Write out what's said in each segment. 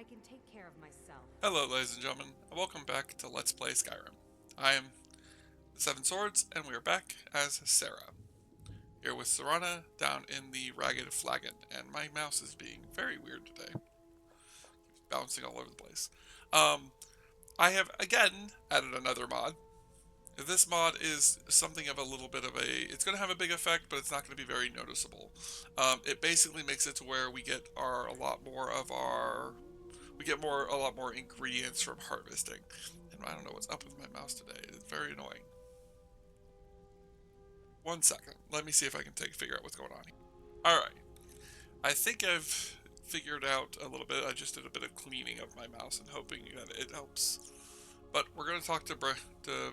I can take care of myself. Hello, ladies and gentlemen, and welcome back to Let's Play Skyrim. I am the Seven Swords, and we are back as Sarra. Here with Sarana down in the Ragged Flagon, and my mouse is being very weird today. Keeps bouncing all over the place. I have, again, added another mod. This mod is something of a little bit of a... It's going to have a big effect, but it's not going to be very noticeable. It basically makes it to where we get a lot more of our... We get a lot more ingredients from harvesting. And I don't know what's up with my mouse today. It's very annoying. 1 second. Let me see if I can figure out what's going on here. Alright. I think I've figured out a little bit. I just did a bit of cleaning of my mouse and hoping that it helps. But we're going to talk to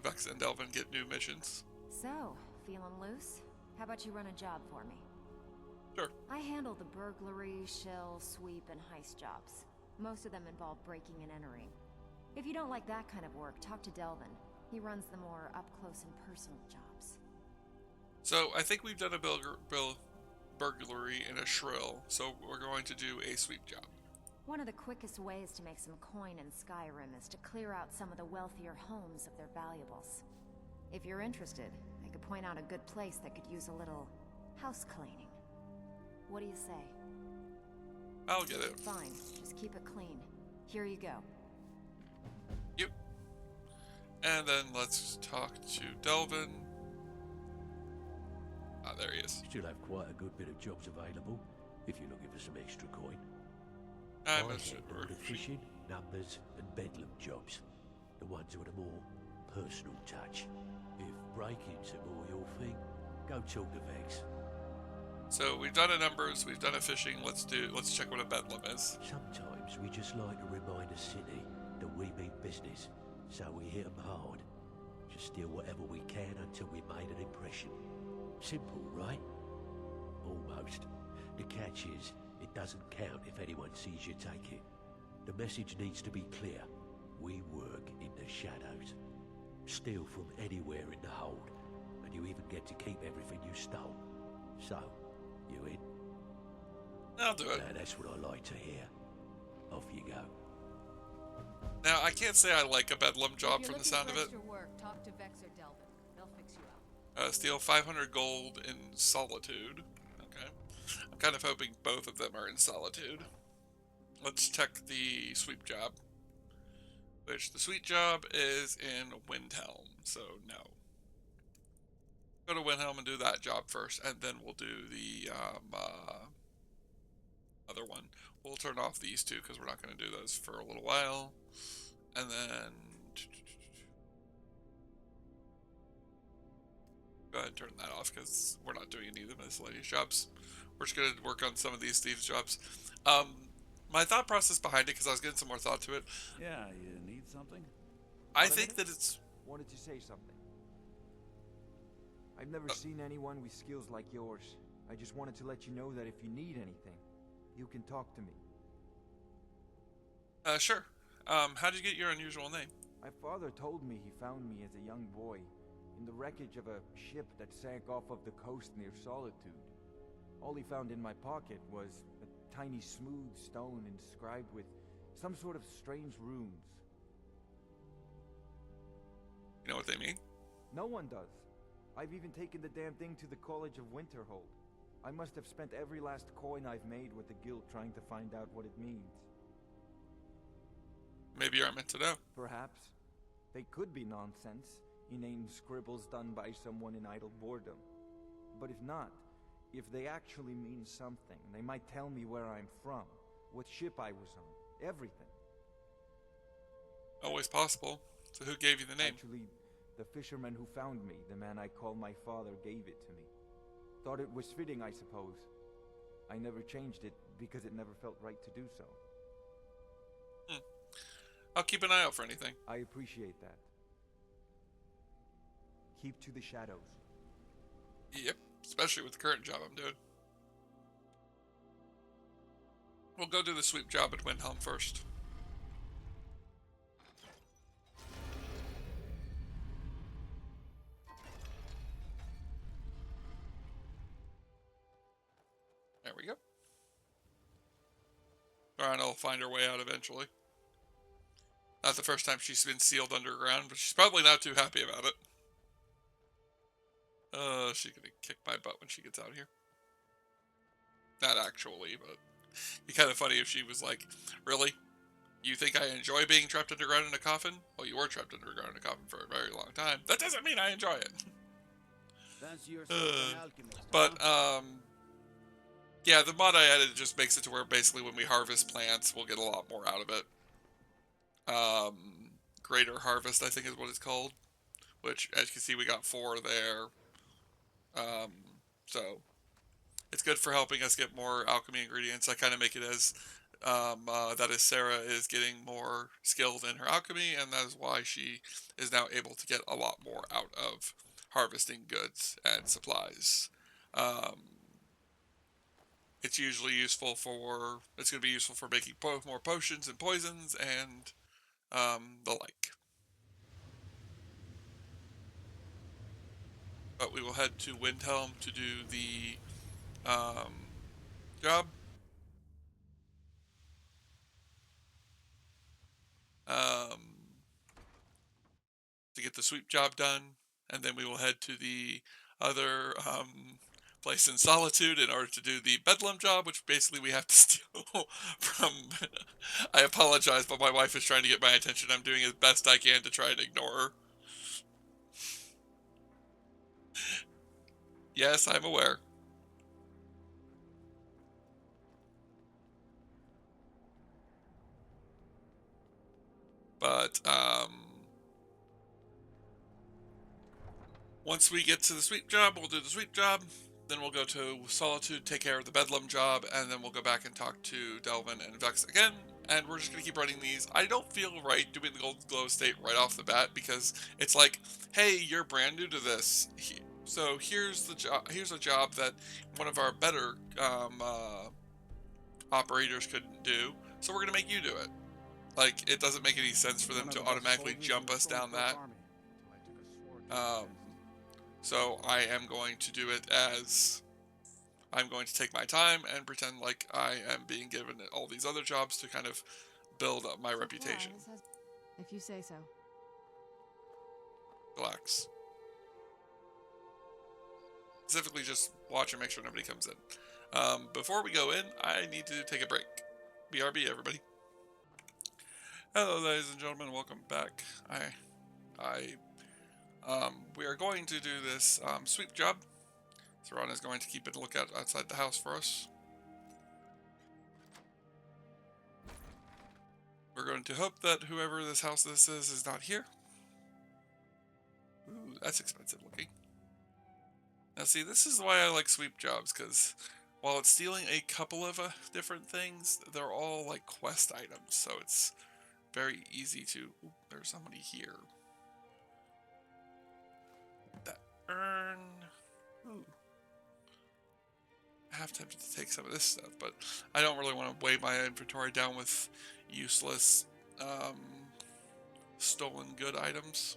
Vex and Delvin and get new missions. So, feeling loose? How about you run a job for me? Sure. I handle the burglary, shill, sweep, and heist jobs. Most of them involve breaking and entering. If you don't like that kind of work, talk to Delvin. He runs the more up-close and personal jobs. So, I think we've done a burglary and a shrill, so we're going to do a sweep job. One of the quickest ways to make some coin in Skyrim is to clear out some of the wealthier homes of their valuables. If you're interested, I could point out a good place that could use a little house cleaning. What do you say? I'll get it. Fine, just keep it clean. Here you go. Yep. And then let's talk to Delvin. Ah, there he is. Still have quite a good bit of jobs available, if you're looking for some extra coin. I'm a I handle the fishing, numbers, and bedlam jobs. The ones with a more personal touch. If breaking's more your thing, go talk to Vex. So we've done a numbers, we've done a fishing. Let's check what a bedlam is. Sometimes we just like to remind the city that we mean business, so we hit 'em hard. Just steal whatever we can until we made an impression. Simple, right? Almost. The catch is, it doesn't count if anyone sees you take it. The message needs to be clear. We work in the shadows. Steal from anywhere in the hold, and you even get to keep everything you stole. So, you in? I'll do it. Now, that's what I like to hear. Off you go. Now, I can't say I like a bedlam job from the sound of it. Work, talk to Vex or Delvin. They'll fix you out. Steal 500 gold in solitude. Okay. I'm kind of hoping both of them are in solitude. Let's check the sweep job. Which the sweep job is in Windhelm, so no. Go to Windhelm and do that job first, and then we'll do the other one. We'll turn off these two because we're not going to do those for a little while. And then go ahead and turn that off because we're not doing any of the miscellaneous jobs. We're just going to work on some of these thieves jobs. My thought process behind it, because I was getting some more thought to it. Yeah, you need something? I think that it's... Wanted to say something. I've never seen anyone with skills like yours. I just wanted to let you know that if you need anything, you can talk to me. Sure. How did you get your unusual name? My father told me he found me as a young boy in the wreckage of a ship that sank off of the coast near Solitude. All he found in my pocket was a tiny smooth stone inscribed with some sort of strange runes. You know what they mean? No one does. I've even taken the damn thing to the College of Winterhold. I must have spent every last coin I've made with the guild trying to find out what it means. Maybe you're meant to know. Perhaps. They could be nonsense, inane scribbles done by someone in idle boredom. But if not, if they actually mean something, they might tell me where I'm from, what ship I was on, everything. Always possible. So who gave you the name? Actually, the fisherman who found me, the man I call my father, gave it to me. Thought it was fitting, I suppose. I never changed it because it never felt right to do so. I'll keep an eye out for anything. I appreciate that. Keep to the shadows. Yep, especially with the current job I'm doing. We'll go do the sweep job at Windhelm first. There we go. Sarra will find her way out eventually. Not the first time she's been sealed underground, but she's probably not too happy about it. She's gonna kick my butt when she gets out here. Not actually, but it'd be kind of funny if she was like, really? You think I enjoy being trapped underground in a coffin? Well, you were trapped underground in a coffin for a very long time. That doesn't mean I enjoy it. Fancy yourself an alchemist, But, huh? yeah, the mod I added just makes it to where basically when we harvest plants, we'll get a lot more out of it. Greater Harvest, I think is what it's called. Which, as you can see, we got 4 there. So, it's good for helping us get more alchemy ingredients. I kind of make it as, that is Sarra is getting more skilled in her alchemy, and that is why she is now able to get a lot more out of harvesting goods and supplies. It's usually useful for, it's going to be useful for making more potions and poisons and the like. But we will head to Windhelm to do the job. To get the sweep job done, and then we will head to the other place in Solitude in order to do the Bedlam job, which basically we have to steal from... I apologize, but my wife is trying to get my attention. I'm doing as best I can to try and ignore her. Yes, I'm aware. But, once we get to the sweep job, we'll do the sweep job. Then we'll go to Solitude, take care of the Bedlam job, and then we'll go back and talk to Delvin and Vex again. And we're just going to keep running these. I don't feel right doing the Golden Glow Estate right off the bat, because it's like, hey, you're brand new to this. So here's the job. Here's a job that one of our better operators couldn't do. So we're going to make you do it. Like, it doesn't make any sense for them to automatically jump us down that. So I am going to do it as I'm going to take my time and pretend like I am being given all these other jobs to kind of build up my reputation. If you say so. Relax. Specifically, just watch and make sure nobody comes in. Before we go in, I need to take a break. BRB, everybody. Hello, ladies and gentlemen. Welcome back. We are going to do this sweep job. Sarra is going to keep a lookout outside the house for us. We're going to hope that whoever this house is not here. Ooh, that's expensive looking. Now see, this is why I like sweep jobs, because while it's stealing a couple of different things, they're all like quest items, so it's very easy to... Ooh, there's somebody here. That urn... Ooh. I have tempted to take some of this stuff, but I don't really want to weigh my inventory down with useless stolen good items.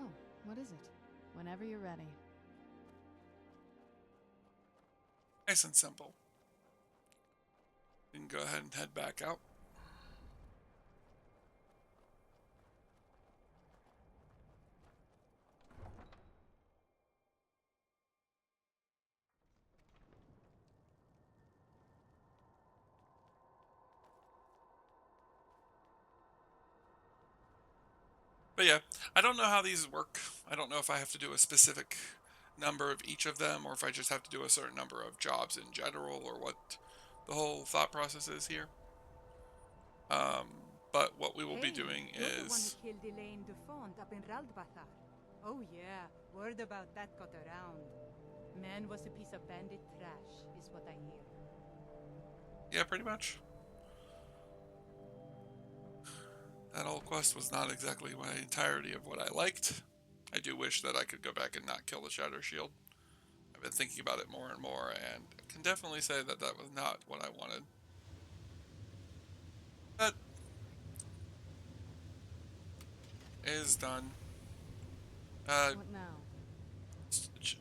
Oh, what is it? Whenever you're ready. Nice and simple. You can go ahead and head back out. But yeah, I don't know how these work. I don't know if I have to do a specific number of each of them, or if I just have to do a certain number of jobs in general, or what the whole thought process is here. But what we will be doing you're the one is... who killed Elaine Dufont up in Raldbathar. Oh yeah, word about that got around. Man was a piece of bandit trash, is what I hear. Yeah, pretty much. That whole quest was not exactly my entirety of what I liked. I do wish that I could go back and not kill the Shatter Shield. I I've been thinking about it more and more, and can definitely say that that was not what I wanted. That is done. What now?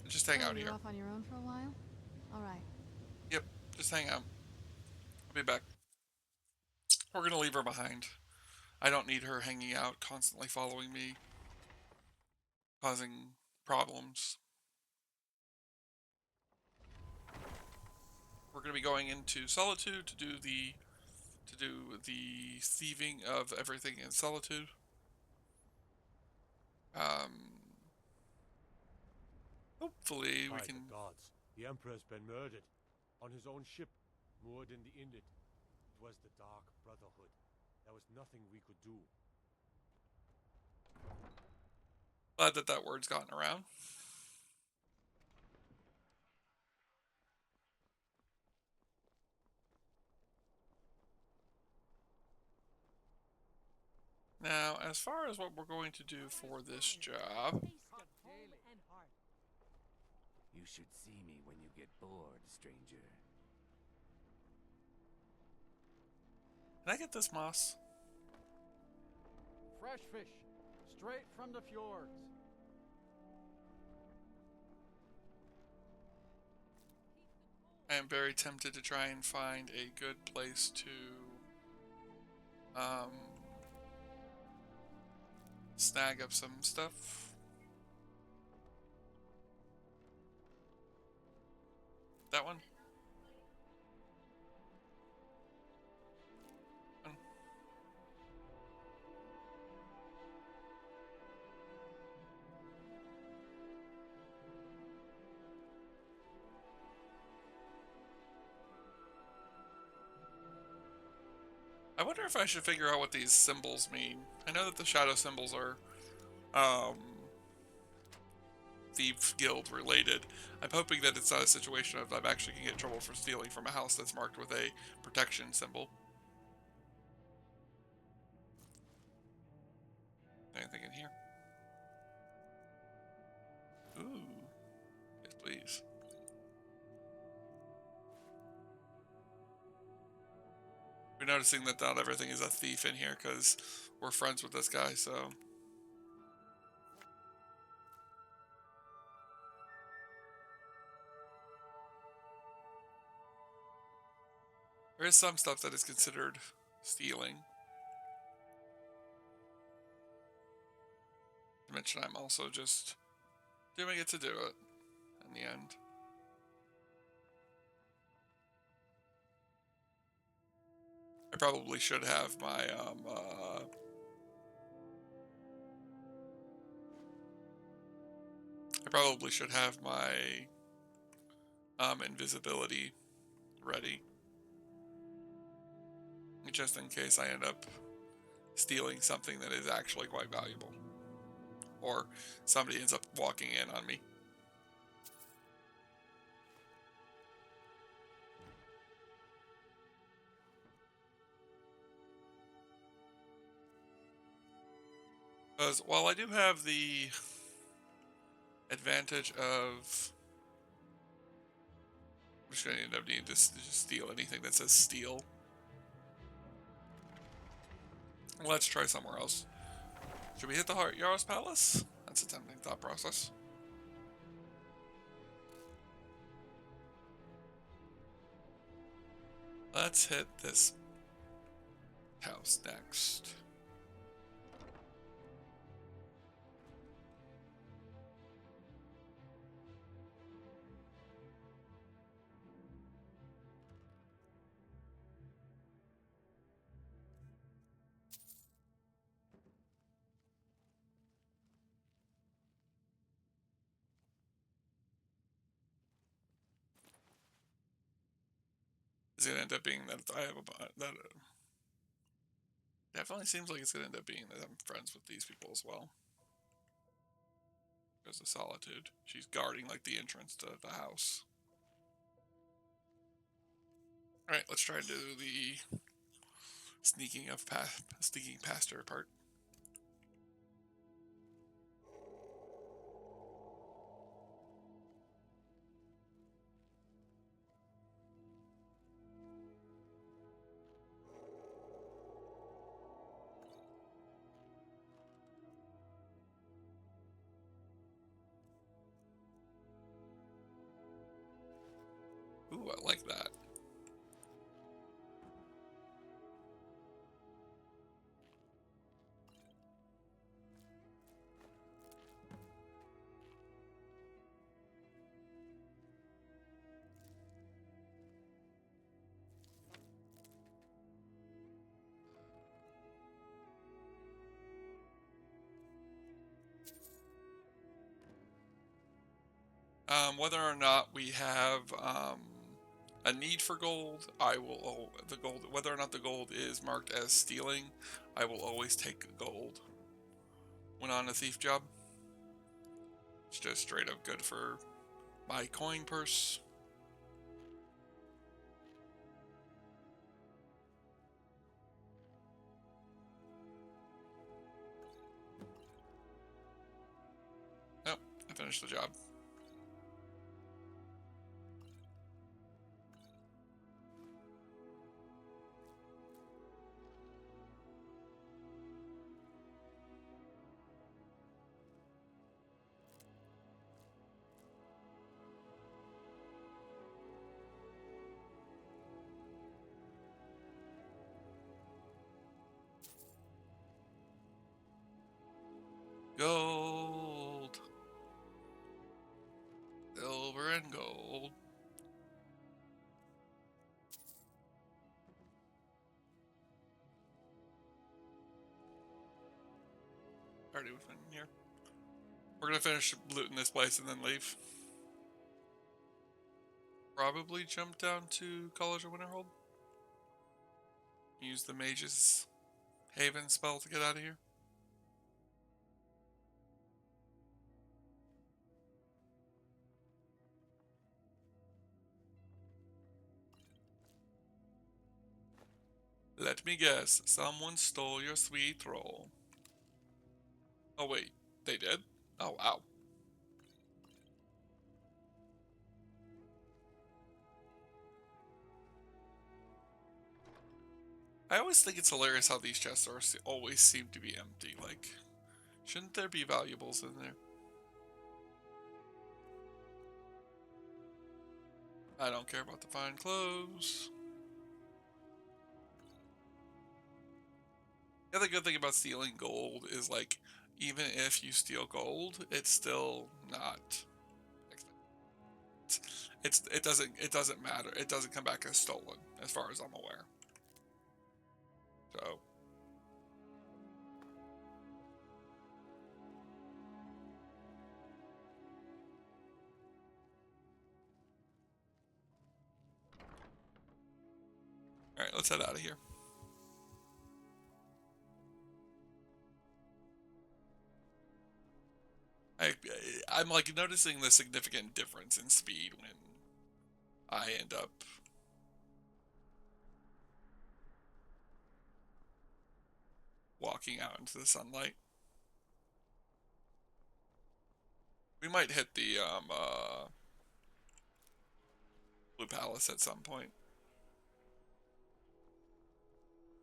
Just hang Oh, out you're here. off on your own for a while? Alright. Yep, just hang out. I'll be back. We're gonna leave her behind. I don't need her hanging out, constantly following me, causing problems. We're gonna be going into Solitude to do the thieving of everything in Solitude. Hopefully we By can. the gods, the Emperor's been murdered. On his own ship, moored in the inlet. It was the Dark Brotherhood. There was nothing we could do. Glad that that word's gotten around. Now, as far as what we're going to do for this job, You should see me when you get bored, stranger. can I get this moss? Fresh fish, straight from the fjords. I am very tempted to try and find a good place to snag up some stuff. That one? I wonder if I should figure out what these symbols mean. I know that the shadow symbols are Thief Guild related. I'm hoping that it's not a situation of I'm actually going to get in trouble for stealing from a house that's marked with a protection symbol. Anything in here? Ooh. Yes, please. We're noticing that not everything is a thief in here because we're friends with this guy, so... There is some stuff that is considered stealing. To mention, I'm also just doing it to do it in the end. I probably should have my, invisibility ready. Just in case I end up stealing something that is actually quite valuable. Or somebody ends up walking in on me. Because while I do have the advantage of... I'm just going to end up needing to just steal anything that says steal. Let's try somewhere else. Should we hit the Jarl's Palace? That's a tempting thought process. Let's hit this house next. It's gonna end up being that I have that definitely seems like it's gonna end up being that I'm friends with these people as well. Because of Solitude. She's guarding like the entrance to the house. Alright, let's try to do the sneaking past her part. like that. Whether or not we have a need for gold, I will the gold. Whether or not the gold is marked as stealing, I will always take gold when on a thief job. It's just straight up good for my coin purse. Nope, I finished the job. Gold. Silver and gold. Already within here. We're gonna finish looting this place and then leave. Probably jump down to College of Winterhold. Use the Mage's Haven spell to get out of here. Let me guess, someone stole your sweet roll. Oh wait, they did? Oh wow. I always think it's hilarious how these chests are always seem to be empty. Like, shouldn't there be valuables in there? I don't care about the fine clothes. The other good thing about stealing gold is, like, even if you steal gold, it's still not. It doesn't matter. It doesn't come back as stolen, as far as I'm aware. So. Alright, let's head out of here. I'm like noticing the significant difference in speed when I end up walking out into the sunlight. We might hit the Blue Palace at some point.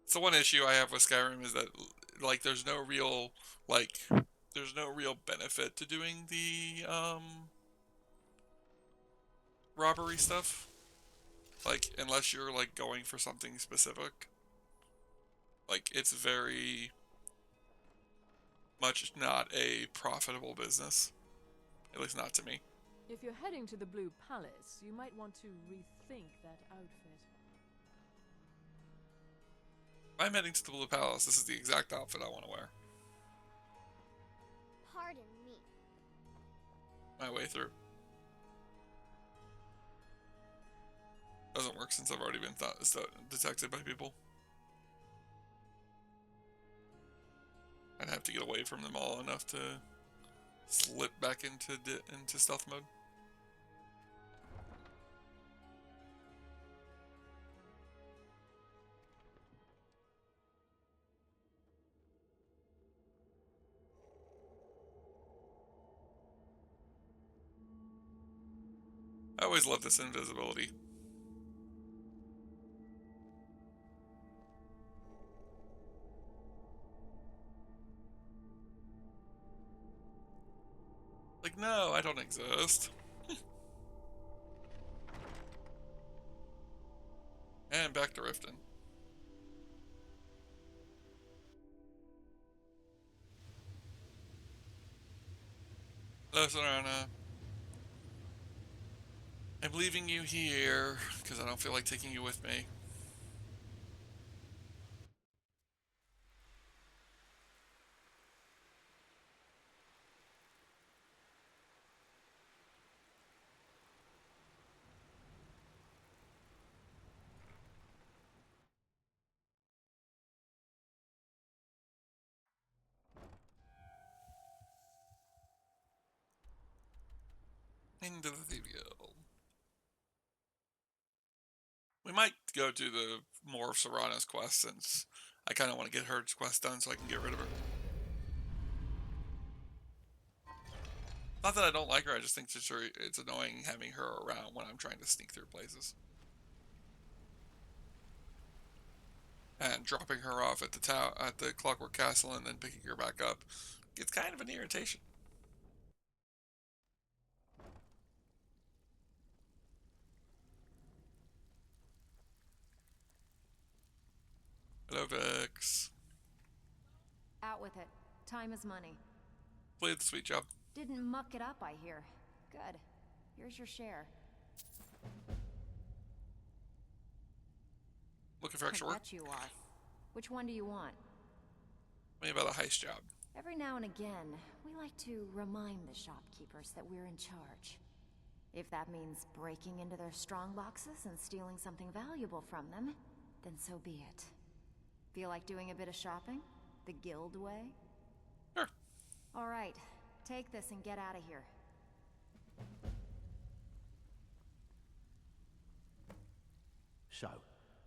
So one issue I have with Skyrim is that, like, there's no real benefit to doing the robbery stuff. Like, unless you're like going for something specific. Like, it's very much not a profitable business. At least not to me. If you're heading to the Blue Palace, you might want to rethink that outfit. If I'm heading to the Blue Palace, this is the exact outfit I want to wear. Pardon me. My way through. Doesn't work since I've already been detected by people. I'd have to get away from them all enough to slip back into stealth mode. I always love this invisibility. Like, no, I don't exist. back to Riften. Hello, Sarana. I'm leaving you here because I don't feel like taking you with me. Into the video. We might go do the more of Serrana's quest since I kind of want to get her quest done so I can get rid of her. Not that I don't like her, I just think it's annoying having her around when I'm trying to sneak through places. And dropping her off at the Clockwork Castle and then picking her back up. It's kind of an irritation. Hello, Vex. Out with it. Time is money. Played the sweet job. Didn't muck it up, I hear. Good. Here's your share. Looking for extra I work? bet you are. Which one do you want? Maybe about a heist job. Every now and again, we like to remind the shopkeepers that we're in charge. If that means breaking into their strong boxes and stealing something valuable from them, then so be it. Feel like doing a bit of shopping? The guild way? Sure. Alright, take this and get out of here. So,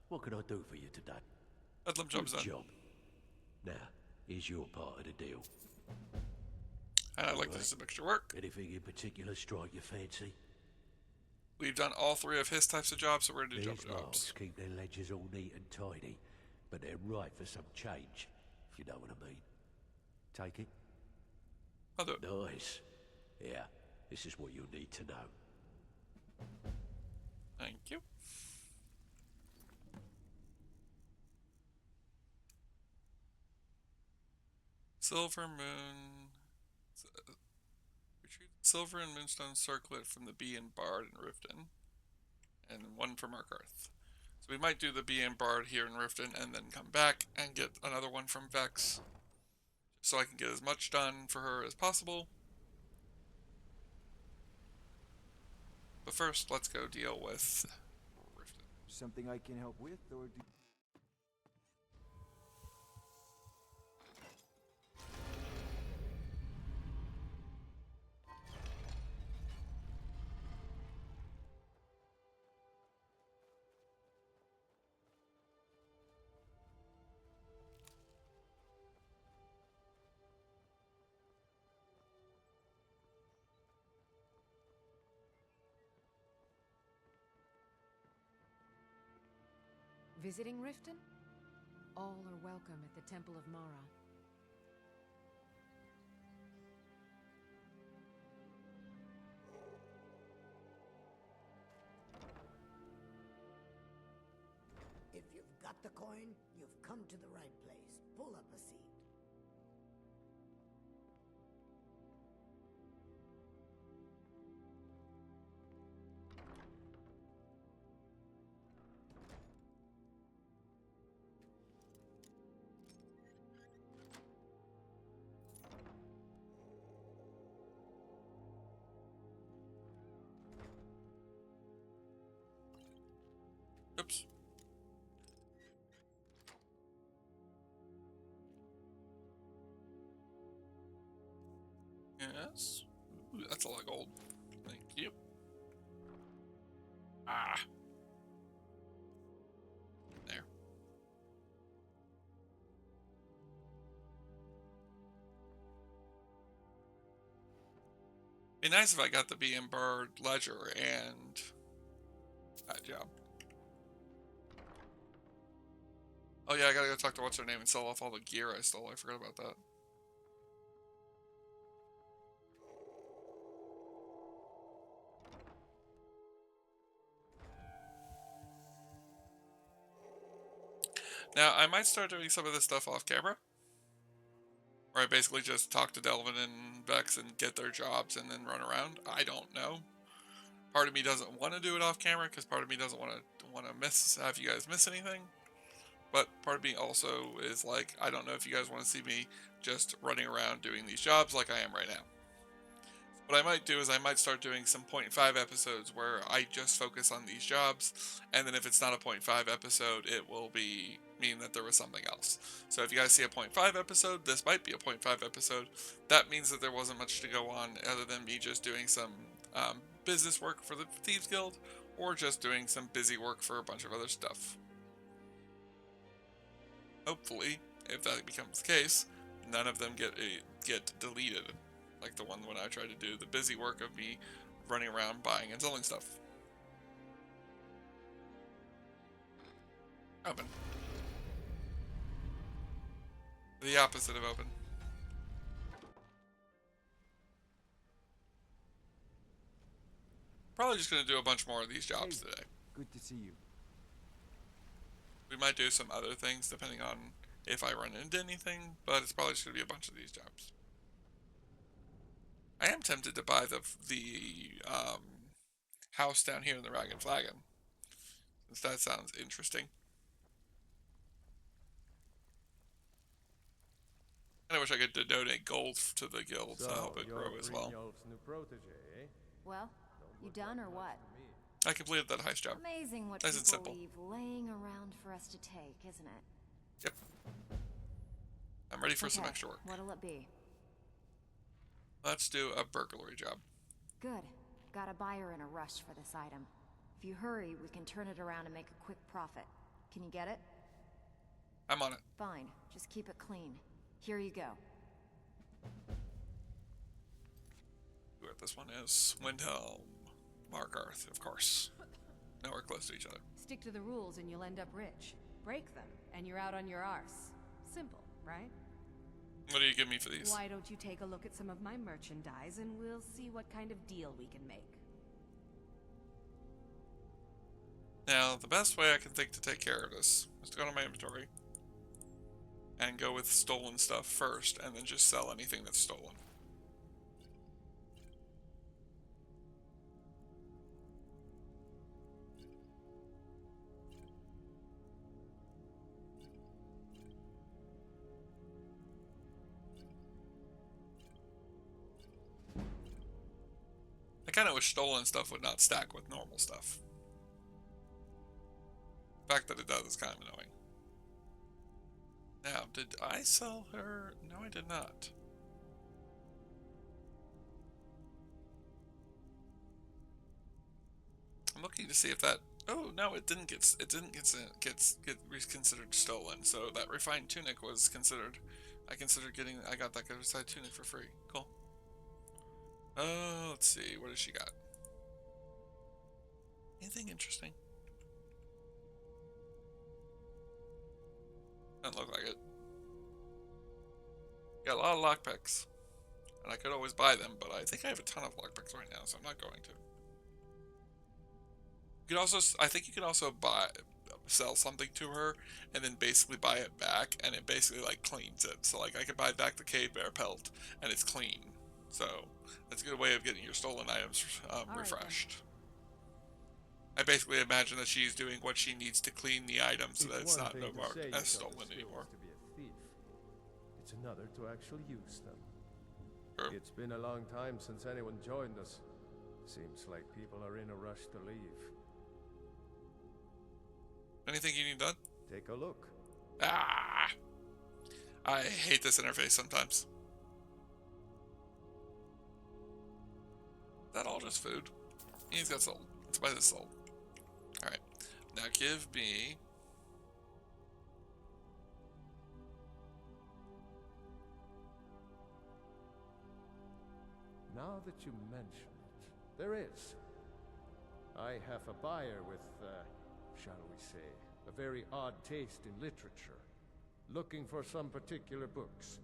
what can I do for you today? Bedlam job's done. Good job. Now, here's your part of the deal. And I'd like to do some extra work. Anything in particular strike your fancy? We've done all three of his types of jobs, so we're going to do These jobs. marks keep their ledgers all neat and tidy, but they're right for some change, if you know what I mean. Take it? I'll do it. Nice. Yeah, this is what you'll need to know. Thank you. Silver Moon. Retrieve Silver and Moonstone Circlet from the Bee and Bard in Riften. And one from Arkarth. So we might do the Bee and Bard here in Riften and then come back and get another one from Vex. So I can get as much done for her as possible. But first, let's go deal with Riften. Something I can help with, or do... Visiting Riften? All are welcome at the Temple of Mara. If you've got the coin, you've come to the right place. Pull up a seat. Oops. Yes. Ooh, that's a lot of gold. Thank you. Ah. There. Be nice if I got the Bee and Bird ledger and that job. Oh yeah, I gotta go talk to what's her name and sell off all the gear I stole. I forgot about that. Now, I might start doing some of this stuff off camera, where I basically just talk to Delvin and Vex and get their jobs and then run around. I don't know. Part of me doesn't want to do it off camera because part of me doesn't want to have you guys miss anything. But part of me also is like, I don't know if you guys want to see me just running around doing these jobs like I am right now. What I might do is I might start doing some 0.5 episodes where I just focus on these jobs, and then if it's not a 0.5 episode, it will mean that there was something else. So if you guys see a 0.5 episode, this might be a 0.5 episode. That means that there wasn't much to go on other than me just doing some business work for the Thieves Guild, or just doing some busy work for a bunch of other stuff. Hopefully, if that becomes the case, none of them get deleted. Like the one when I tried to do the busy work of me running around buying and selling stuff. Open. The opposite of open. Probably just going to do a bunch more of these jobs today. Good to see you. We might do some other things depending on if I run into anything, but it's probably just going to be a bunch of these jobs. I am tempted to buy the house down here in the Ragged Flagon, since that sounds interesting. And I wish I could donate gold to the guild to help it grow as well. New protege, eh? Well, you done or what? I completed that heist job. Amazing what Nice and people simple. leave laying around for us to take, isn't it? Yep. I'm ready for some extra work. What'll it be? Let's do a burglary job. Good. Got a buyer in a rush for this item. If you hurry, we can turn it around and make a quick profit. Can you get it? I'm on it. Fine. Just keep it clean. Here you go. What this one is. Windhelm. Markarth, of course. Now we're close to each other. Stick to the rules and you'll end up rich. Break them, and you're out on your arse. Simple, right? What do you give me for these? Why don't you take a look at some of my merchandise and we'll see what kind of deal we can make. Now, the best way I can think to take care of this is to go to my inventory and go with stolen stuff first, and then just sell anything that's stolen. I kind of wish stolen stuff would not stack with normal stuff. The fact that it does is kind of annoying. Now, did I sell her? No, I did not. I'm looking to see if that. Oh no, it didn't get reconsidered stolen. So that refined tunic was considered. I got that good side tunic for free. Cool. Let's see. What does she got? Anything interesting? Doesn't look like it. Got a lot of lockpicks. And I could always buy them, but I think I have a ton of lockpicks right now, so I'm not going to. You can also, I think you can also sell something to her, and then basically buy it back, and it basically like cleans it. So like I could buy back the cave bear pelt, and it's clean. So that's a good way of getting your stolen items refreshed. I basically imagine that she's doing what she needs to clean the item so that it's not marked as stolen anymore. To be a thief. It's another to actually use them. Sure. It's been a long time since anyone joined us. Seems like people are in a rush to leave. Anything you need done? Take a look. Ah! I hate this interface sometimes. Is that all just food? He's got sold. Let's buy this sold. Alright. Now give me... Now that you mention it, there is. I have a buyer with, shall we say, a very odd taste in literature. Looking for some particular books.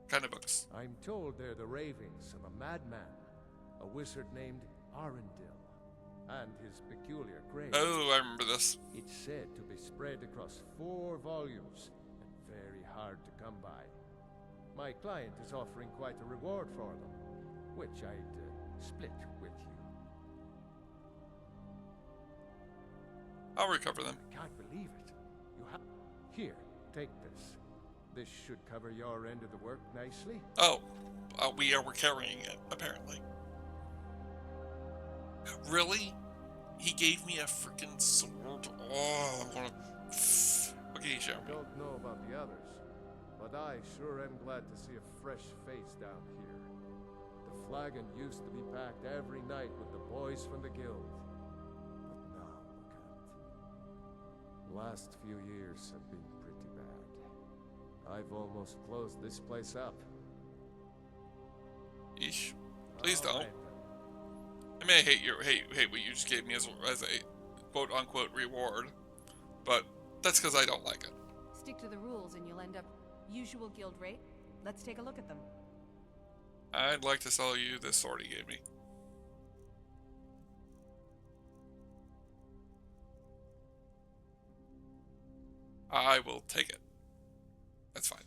Kind of books. I'm told they're the ravings of a madman, a wizard named Arundel. and his peculiar grave. Oh, I remember this. It's said to be spread across 4 volumes and very hard to come by. My client is offering quite a reward for them, which I'd split with you. I'll recover them. I can't believe it. You have... Here, take this. This should cover your end of the work nicely. Oh, we're carrying it, apparently. Really? He gave me a freaking sword? Oh, I wanna... Okay, show I me. don't know about the others, but I sure am glad to see a fresh face down here. The flagon used to be packed every night with the boys from the guild. But now, look at it. Last few years have been pretty bad. I've almost closed this place up. Eesh. Please All don't. right, then. I mean, I hate what you just gave me as a quote-unquote reward, but that's because I don't like it. Stick to the rules and you'll end up usual guild rate. Let's take a look at them. I'd like to sell you this sword he gave me. I will take it. That's fine.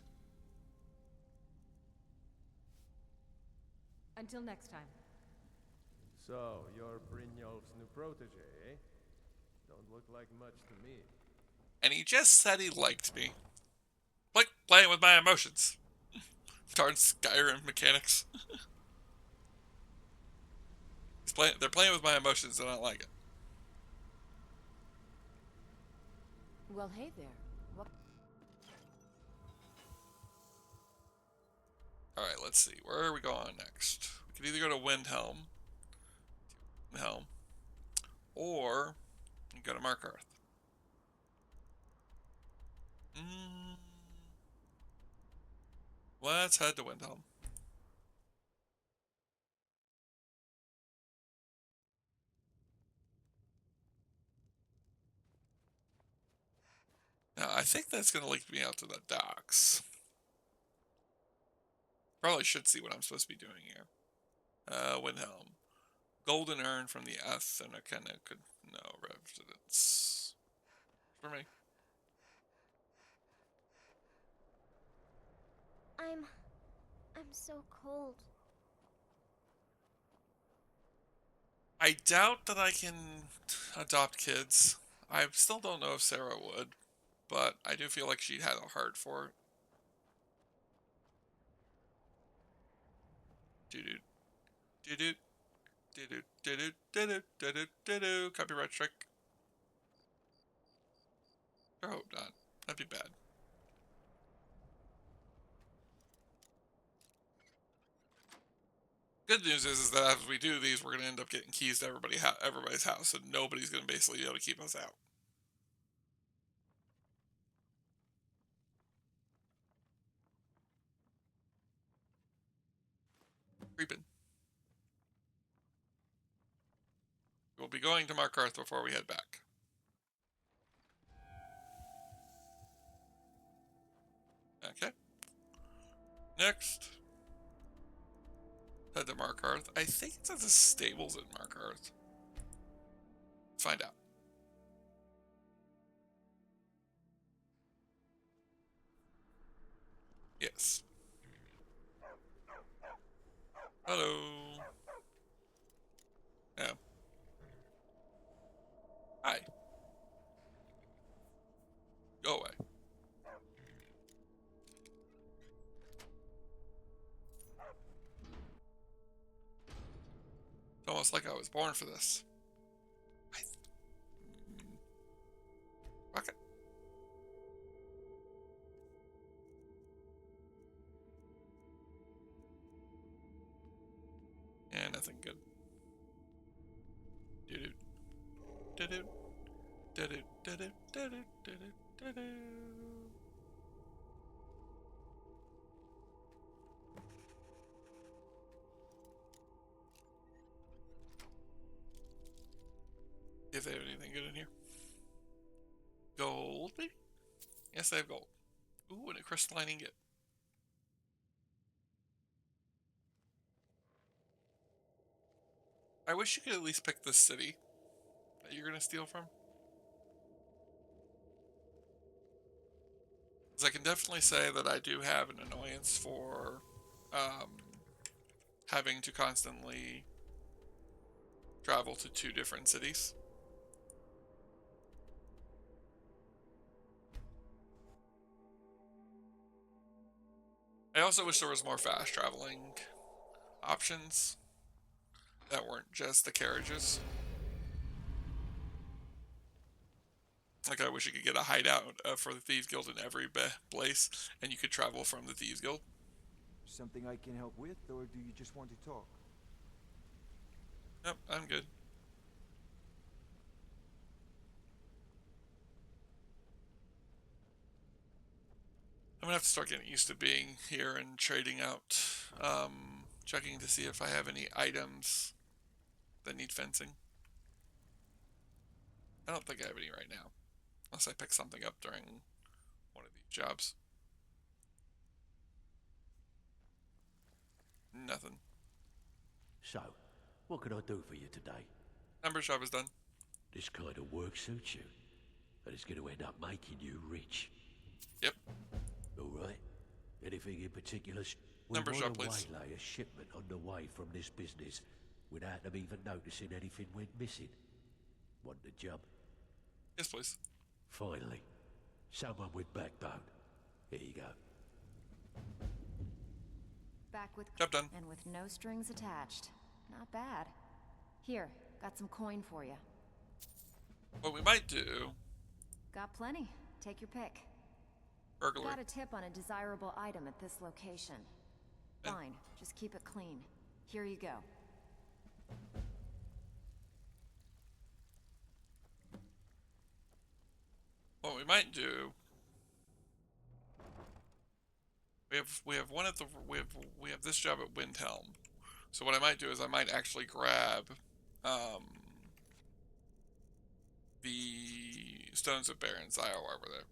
Until next time. So, you're Brynjolf's new protege, eh? Don't look like much to me. And he just said he liked me. Like playing with my emotions. Darn Skyrim mechanics. They're playing with my emotions and I don't like it. Well, hey there. What? Alright, let's see. Where are we going next? We could either go to Windhelm, or go to Markarth. Let's head to Windhelm. Now, I think that's going to link me out to the docks. Probably should see what I'm supposed to be doing here. Windhelm. Golden urn from the Athenic. No, residence. For me. I'm so cold. I doubt that I can adopt kids. I still don't know if Sarah would, but I do feel like she'd have a heart for it. Doo-doo. Doo-doo. Doo-doo. Doo-doo. Doo-doo. Doo-doo. Doo-doo. Copyright strike. I hope not. That'd be bad. Good news is that as we do these, we're going to end up getting keys to everybody's house, and nobody's going to basically be able to keep us out. Creeping. We'll be going to Markarth before we head back. Okay. Next. Head to Markarth. I think it's at the stables at Markarth. Find out. Yes. Hello. Yeah. Hi. Go away. It's almost like I was born for this. Okay. Yeah, nothing good. Do-do. Do-do. Do-do. Do-do. Do-do. Do-do. Do-do. If they have anything good in here. Gold, maybe? Yes, they have gold. Ooh, and a crystalline ingot. I wish you could at least pick this city. that you're gonna steal from? Because I can definitely say that I do have an annoyance for having to constantly travel to 2 different cities. I also wish there was more fast traveling options that weren't just the carriages. Like, I wish you could get a hideout for the Thieves Guild in every place, and you could travel from the Thieves Guild. Something I can help with, or do you just want to talk? Yep, I'm good. I'm gonna have to start getting used to being here and trading out, checking to see if I have any items that need fencing. I don't think I have any right now, unless I pick something up during one of these jobs. Nothing. So, what can I do for you today? Numbers job is done. This kind of work suits you, and it's going to end up making you rich. Yep. Alright. Anything in particular? We Numbers want job, to please. waylay a shipment on the way from this business without them even noticing anything went missing. Want the job? Yes, please. Finally. Someone with backbone. Here you go. Back with Job done. and with no strings attached. Not bad. Here, got some coin for you. What we might do... Got plenty. Take your pick. Burglary. Got a tip on a desirable item at this location. Fine, just keep it clean. Here you go. What we might do... We have one at the we have this job at Windhelm. So what I might do is I might actually grab the Stones of Baron's Isle while we're there.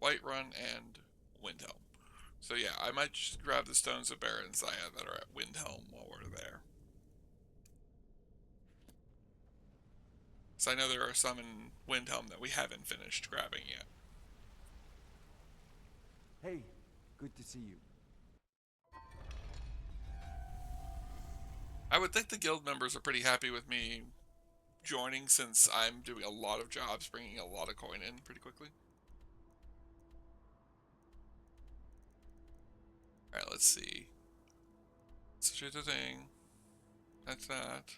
Whiterun and Windhelm. So yeah, I might just grab the Stones of Baron's Isle that are at Windhelm while we're there. So I know there are some in Windhelm that we haven't finished grabbing yet. Hey, good to see you. I would think the guild members are pretty happy with me joining, since I'm doing a lot of jobs, bringing a lot of coin in pretty quickly. Alright, let's see. Let's do the thing. That's that.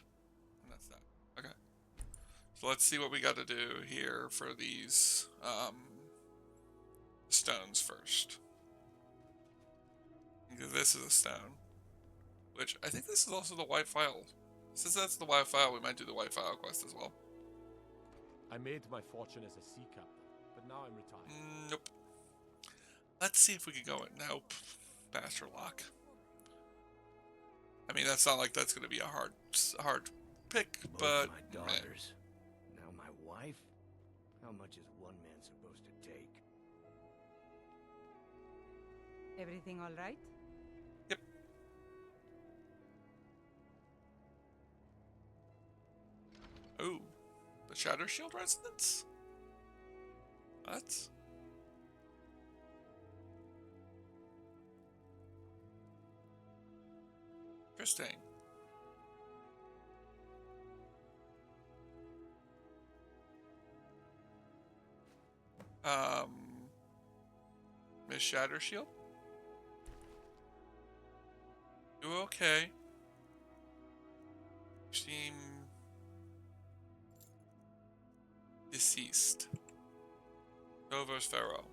And that's that. Okay. So let's see what we got to do here for these stones first. Because this is a stone. Which, I think this is also the white file. Since that's the white file, we might do the white file quest as well. I made my fortune as a sea captain, but now I'm retired. Nope. Let's see if we can go in. Nope. Bastard lock. I mean, that's not like that's going to be a hard pick, but... my daughters. Now my wife? How much is one man supposed to take? Everything all right? Yep. Ooh. The Shatter Shield Resonance? What? Interesting. Miss Shatter Shield? You okay? You seem deceased. Dovos Pharaoh.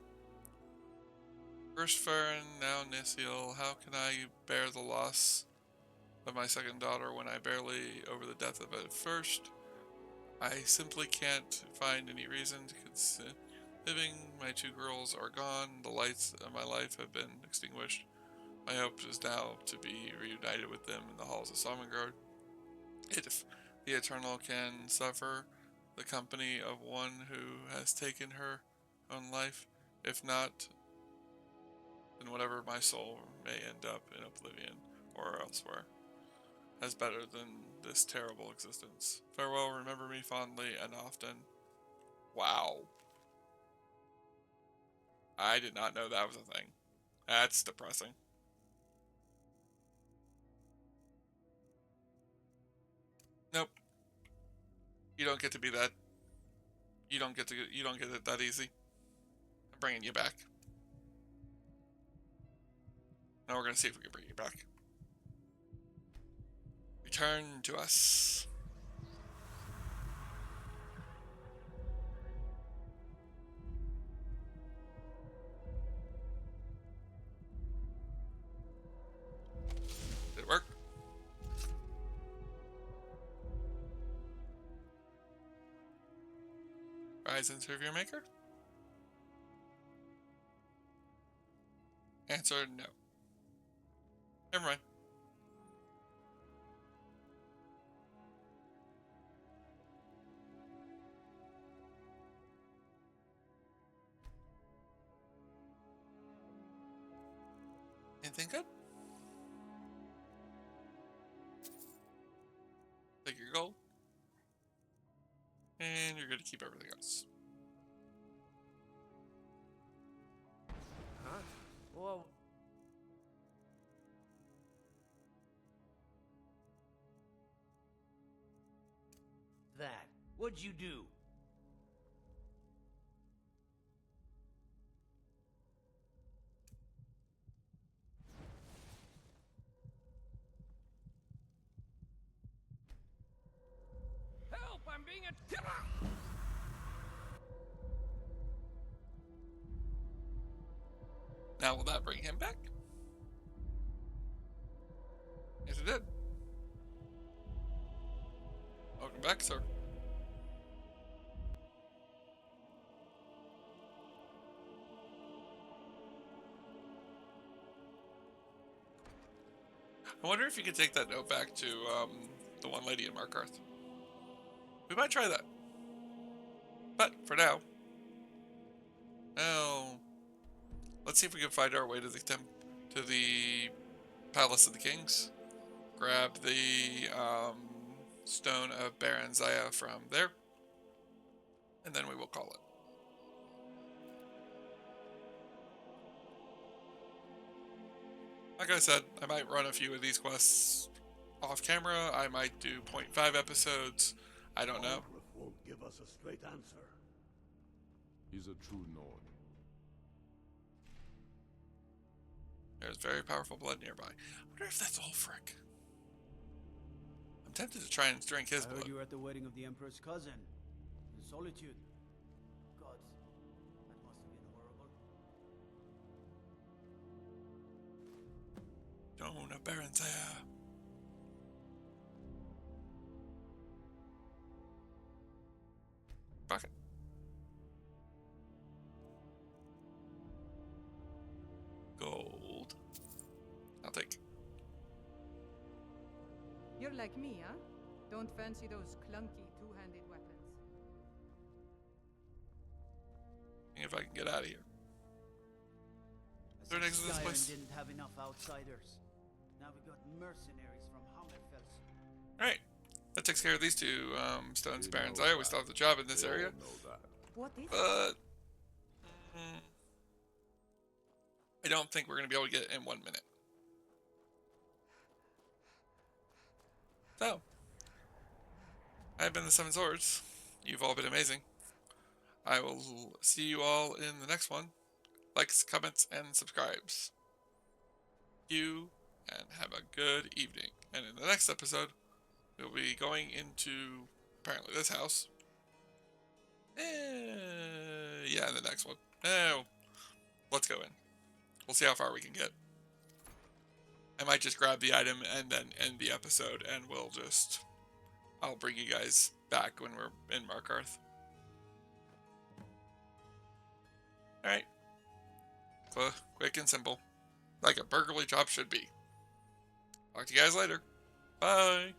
First Farron, now Nisiel. How can I bear the loss of my second daughter when I barely over the death of it first? I simply can't find any reason to consider living. My 2 girls are gone. The lights of my life have been extinguished. My hope is now to be reunited with them in the halls of Sovngarde. If the Eternal can suffer the company of one who has taken her own life, if not, then whatever my soul may end up in oblivion or elsewhere. as better than this terrible existence. Farewell, remember me fondly and often. Wow. I did not know that was a thing. That's depressing. Nope. You don't get to be that. You don't get it that easy. I'm bringing you back. Now we're gonna see if we can bring you back. Return to us. Did it work? Rise and serve your maker? Answer no. Never mind. Anything good? Take your gold. And you're going to keep everything else. Huh? Whoa. That. What'd you do? Help! I'm being attacked! Now will that bring him back? Yes, it did. Welcome back, sir. I wonder if you could take that note back to the one lady in Markarth. We might try that. But for now, let's see if we can find our way to the Palace of the Kings. Grab the Stone of Baron Zaya from there, and then we will call it. Like I said, I might run a few of these quests off camera. I might do 0.5 episodes. I don't know. Won't give us a straight answer. He's a true Nord. There's very powerful blood nearby. I wonder if that's Ulfric. I'm tempted to try and drink his blood. I heard you were at the wedding of the Emperor's cousin. In Solitude. Gods, that must have been horrible. Stone of Baron Zaya. Fuck it. Gold. I'll take. You're like me, huh? Don't fancy those clunky two-handed weapons. If I can get out of here. Is there an exit to this Skyrim place? didn't have enough outsiders. Now we got mercenaries from Hammerfell. Alright. That takes care of these two stones of Baron Zaya. We still have the job in this area. What is But I don't think we're going to be able to get it in 1 minute. So, I've been the Seven Swords. You've all been amazing. I will see you all in the next one. Likes, comments, and subscribes. You, and have a good evening. And in the next episode, we'll be going into, apparently, this house. Yeah, in the next one. Let's go in. We'll see how far we can get. I might just grab the item and then end the episode, and I'll bring you guys back when we're in Markarth. Alright. Quick and simple. Like a burglary job should be. Talk to you guys later. Bye.